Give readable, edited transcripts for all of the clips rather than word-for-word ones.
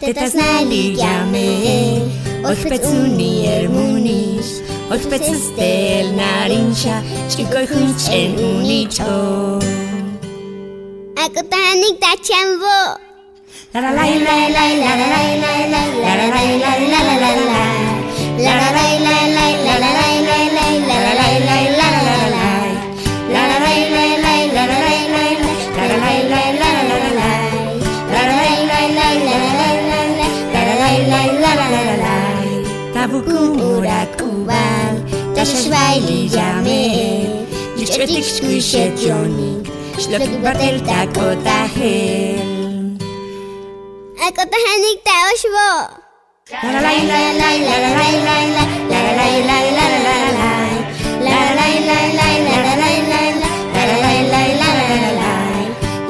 Te znali jame, ochpecuni ermunis, ochpecustel narincha, chikoy hunchen unicho. Ako tahanig tachambo. La la la la la la la la la la la la la la la la la la. La la la la la la la la la la la la la la la la la la. La la la la la la la la la la la la la la la la la. La la la la la la la la la la la la la. Tabukum urat kubal, tashvaili jame, lichotik squishet joning, shlok batel takotahel. Ako tahanig taoshbo. La la la la la la la la la la la la la la la la la. La la la la la la la la la la la la la la la la la.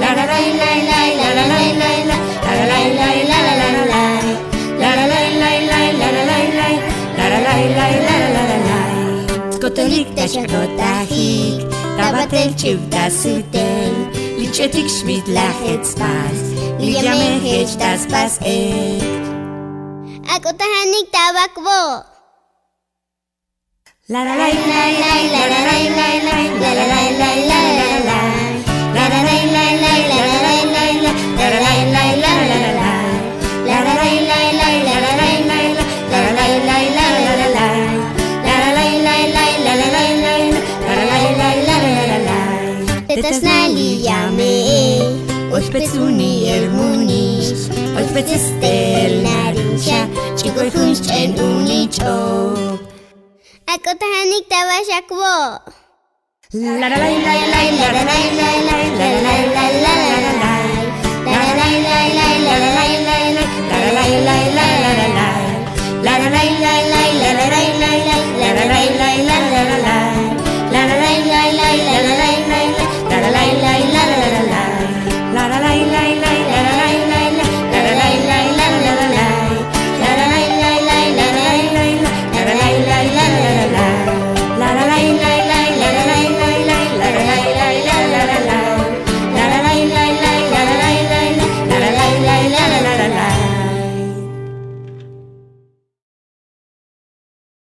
La la la la la la la la la la la la la la la la la. La la la la la la la la la la la la la la la. Skotolik tashkotahik, tabatel chuvta sutel, lichetik shmit lachet spas, liamehech das pas ek. Ako tahanig tabakbo. La la la la la la la la la la la la la la la la la. La la la la la la la la la la la la la la la la la. La la la la la la la la la la la la la la la la. La la la la la la la la la la la la la la. Te znali jame, ochpecuni ermunis, ochpecustel narincha, chikoy hunchen unicho. Ako tahanig tabashakbo. La la la la la la la la la la la la la la la la. La la la la la la la la la la la la la.